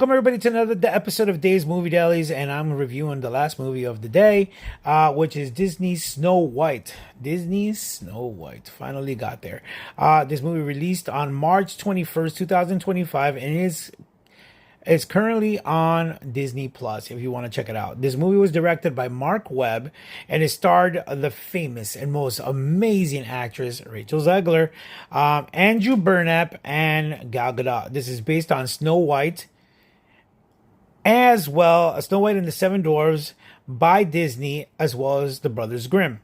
Welcome everybody to another episode of Days Movie Dailies, and I'm reviewing the last movie of the day, which is Disney's Snow White. Disney's Snow White finally got there. This movie released on March 21st, 2025, and is currently on Disney Plus if you want to check it out. This movie was directed by Mark Webb and it starred the famous and most amazing actress Rachel Zegler, Andrew Burnap, and Gal Gadot. This is based on Snow White, as well as Snow White and the Seven Dwarfs by Disney, as well as the Brothers Grimm,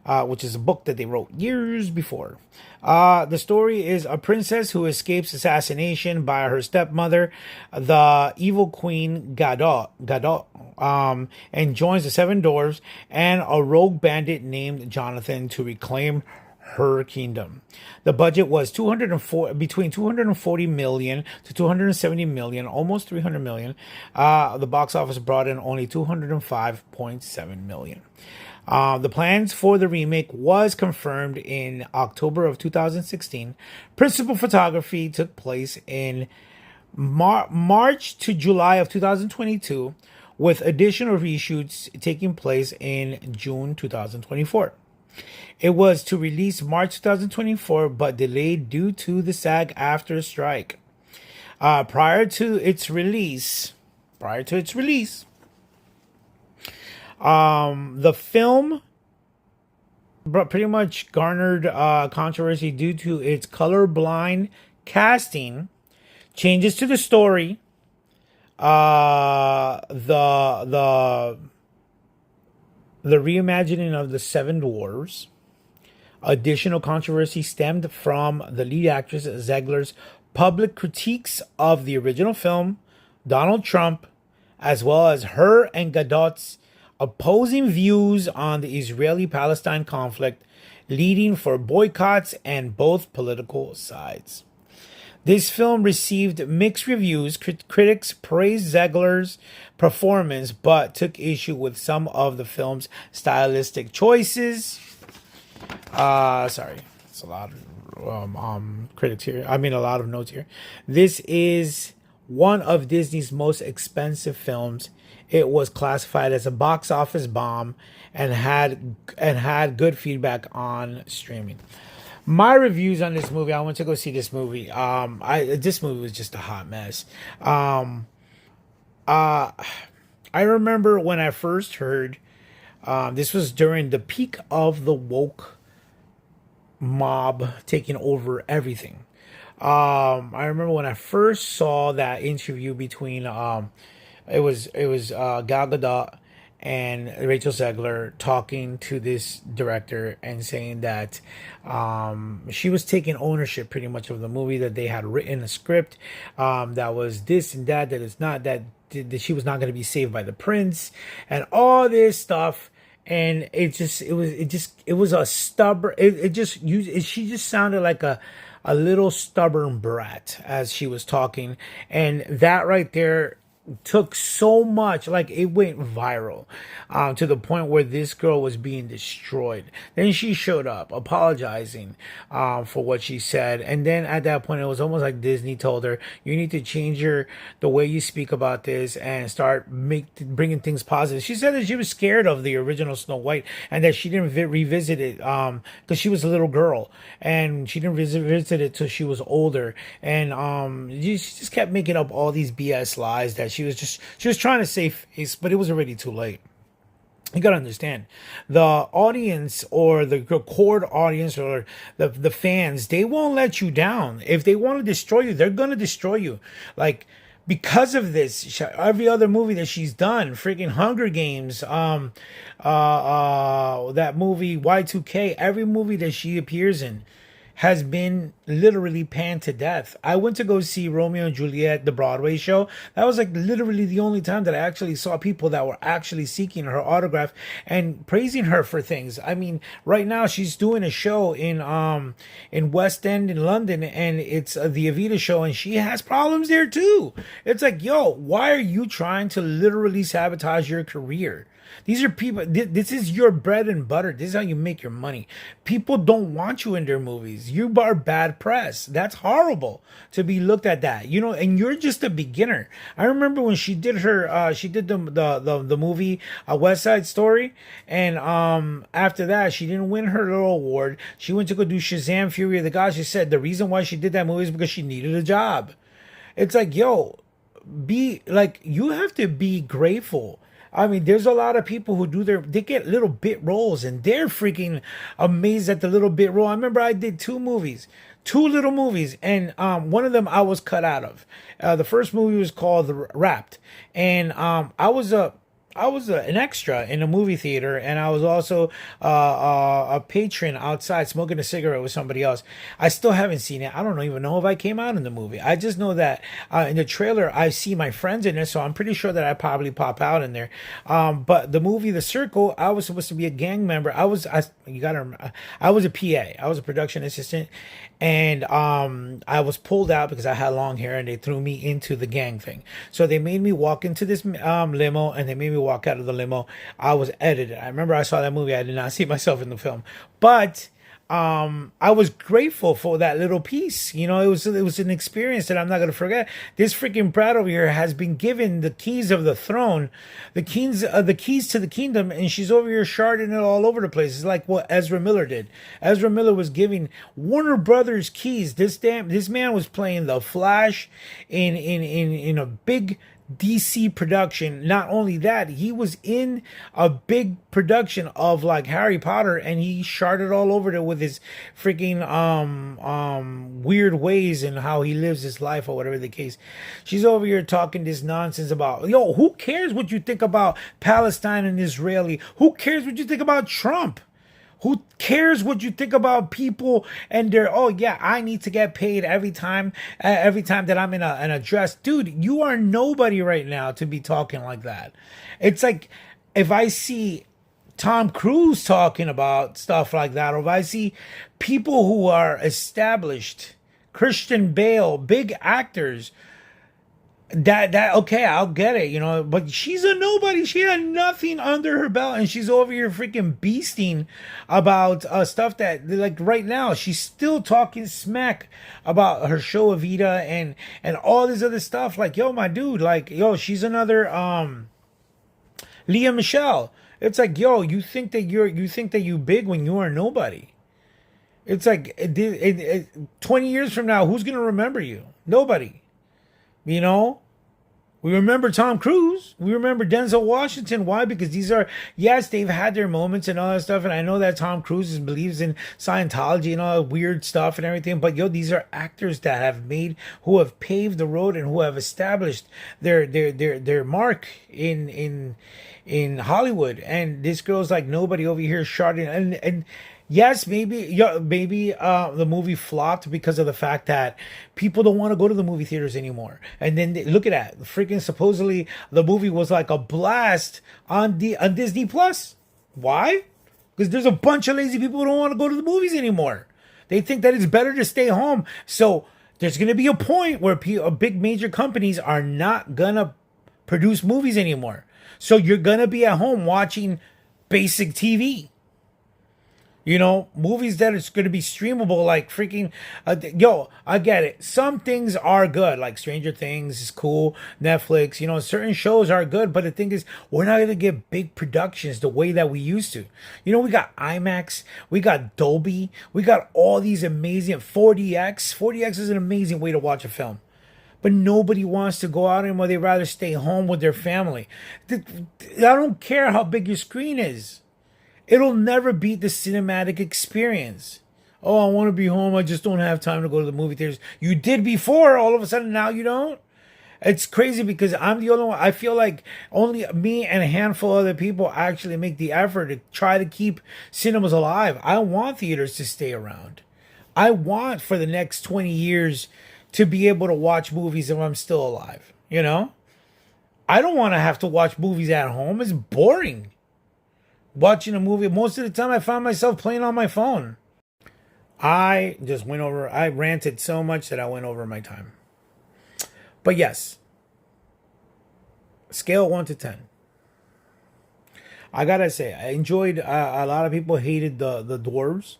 which is a book that they wrote years before. The story is a princess who escapes assassination by her stepmother, the evil queen Gadot, and joins the Seven Dwarfs and a rogue bandit named Jonathan to reclaim her kingdom. The budget was between 240 million to 270 million, almost 300 million. The box office brought in only 205.7 million. The plans for the remake was confirmed in October of 2016. Principal photography took place in March to July of 2022, with additional reshoots taking place in June 2024. It was to release March 2024, but delayed due to the SAG-AFTRA strike. Prior to its release, the film pretty much garnered controversy due to its colorblind casting, changes to the story, the reimagining of the Seven Dwarfs. Additional controversy stemmed from the lead actress Zegler's public critiques of the original film, Donald Trump, as well as her and Gadot's opposing views on the Israeli-Palestine conflict, leading for boycotts and both political sides. This film received mixed reviews. Critics praised Zegler's performance, but took issue with some of the film's stylistic choices. Sorry, it's a lot of critics here. I mean, a lot of notes here. This is one of Disney's most expensive films. It was classified as a box office bomb and had good feedback on streaming. My reviews on this movie, I went to go see this movie. This movie was just a hot mess. I remember when I first heard, this was during the peak of the woke mob taking over everything. I remember when I first saw that interview between it was Gal Gadot and Rachel Zegler talking to this director and saying that she was taking ownership pretty much of the movie, that they had written a script that was this and that it's not that she was not going to be saved by the prince and all this stuff. And it was a stubborn. She just sounded like a little stubborn brat as she was talking, and that right there took so much, like it went viral to the point where this girl was being destroyed. Then she showed up apologizing for what she said, and then at that point it was almost like Disney told her, you need to change the way you speak about this and start bringing things positive. She said that she was scared of the original Snow White and that she didn't revisit it because she was a little girl and she didn't revisit it till she was older, and she just kept making up all these BS lies that she was trying to save face, but it was already too late. You gotta understand, the audience or the core audience or the fans, they won't let you down. If they want to destroy you, they're gonna destroy you. Like, because of this, every other movie that she's done, freaking Hunger Games, that movie Y2K, every movie that she appears in has been literally panned to death. I went to go see Romeo and Juliet, the Broadway show. That was like literally the only time that I actually saw people that were actually seeking her autograph and praising her for things. I mean, right now she's doing a show in West End in London, and it's the Evita show, and she has problems there too. It's like, yo, why are you trying to literally sabotage your career? These are people. This is your bread and butter. This is how you make your money. People don't want you in their movies. You are bad press. That's horrible to be looked at that. You know, and you're just a beginner. I remember when she did her, she did the movie West Side Story, and after that she didn't win her little award. She went to go do Shazam: Fury of the Gods. She said the reason why she did that movie is because she needed a job. It's like, yo, be like, you have to be grateful. I mean, there's a lot of people who they get little bit roles and they're freaking amazed at the little bit role. I remember I did two little movies, and one of them I was cut out of. The first movie was called The Wrapped, and an extra in a movie theater, and I was also a patron outside smoking a cigarette with somebody else. I still haven't seen it. I don't even know if I came out in the movie. I just know that in the trailer I see my friends in it, so I'm pretty sure that I probably pop out in there. But the movie The Circle, I was supposed to be a gang member. I was a PA. I was a production assistant, and I was pulled out because I had long hair, and they threw me into the gang thing. So they made me walk into this limo, and they made me walk out of the limo. I was edited. I remember I saw that movie. I did not see myself in the film, but I was grateful for that little piece. You know, it was an experience that I'm not gonna forget. This freaking brat over here has been given the keys of the throne, the keys to the kingdom, and she's over here sharding it all over the place. It's like what Ezra Miller did. Ezra Miller was giving Warner Brothers keys. This man was playing the Flash in a big DC production. Not only that, he was in a big production of like Harry Potter, and he sharded all over there with his freaking weird ways and how he lives his life or whatever the case. She's over here talking this nonsense about, yo, who cares what you think about Palestine and Israeli? Who cares what you think about Trump? Who cares what you think about people and their, oh yeah, I need to get paid every time that I'm in a dress. Dude, you are nobody right now to be talking like that. It's like if I see Tom Cruise talking about stuff like that, or if I see people who are established, Christian Bale, big actors, that okay, I'll get it, you know, but she's a nobody. She had nothing under her belt, and she's over here freaking beasting about stuff that, like, right now she's still talking smack about her show Evita and all this other stuff. Like, yo, my dude, like, yo, she's another Leah Michelle. It's like, yo, you think that you big when you are nobody. It's like 20 years from now, who's gonna remember you? Nobody. You know, we remember Tom Cruise. We remember Denzel Washington. Why? Because these are, yes, they've had their moments and all that stuff. And I know that Tom Cruise believes in Scientology and all that weird stuff and everything. But yo, these are actors that who have paved the road and who have established their mark in Hollywood. And this girl's like nobody over here sharding and. Yes, maybe the movie flopped because of the fact that people don't want to go to the movie theaters anymore. And then look at that, freaking supposedly the movie was like a blast on Disney Plus. Why? Because there's a bunch of lazy people who don't want to go to the movies anymore. They think that it's better to stay home. So there's going to be a point where big major companies are not gonna produce movies anymore. So you're gonna be at home watching basic TV. You know, movies that it's going to be streamable, like freaking, yo, I get it. Some things are good, like Stranger Things is cool, Netflix, you know, certain shows are good, but the thing is, we're not going to get big productions the way that we used to. You know, we got IMAX, we got Dolby, we got all these amazing 4DX. 4DX is an amazing way to watch a film. But nobody wants to go out anymore. They'd rather stay home with their family. I don't care how big your screen is. It'll never beat the cinematic experience. Oh, I want to be home. I just don't have time to go to the movie theaters. You did before. All of a sudden, now you don't. It's crazy because I'm the only one. I feel like only me and a handful of other people actually make the effort to try to keep cinemas alive. I want theaters to stay around. I want for the next 20 years to be able to watch movies if I'm still alive. You know? I don't want to have to watch movies at home. It's boring. Watching a movie, most of the time I find myself playing on my phone. I ranted so much that I went over my time. But yes, scale 1 to 10. I gotta say, I enjoyed. A lot of people hated the dwarves.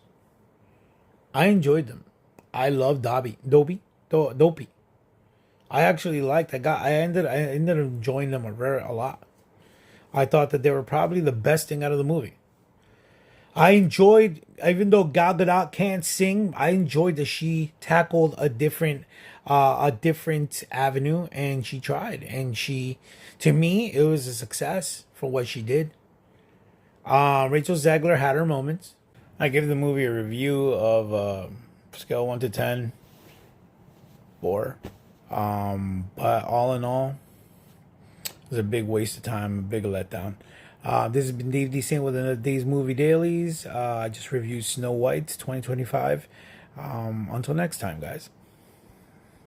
I enjoyed them. I love Dopey. I actually liked. I ended up enjoying them a lot. I thought that they were probably the best thing out of the movie. I enjoyed, even though Gal Gadot can't sing, I enjoyed that she tackled a different avenue, and she tried, and to me, it was a success for what she did. Rachel Zegler had her moments. I give the movie a review of scale 1 to 10, 4. But all in all, it was a big waste of time, a big letdown. This has been Dave D. Saint with another Days Movie Dailies. I just reviewed Snow White 2025. Until next time, guys.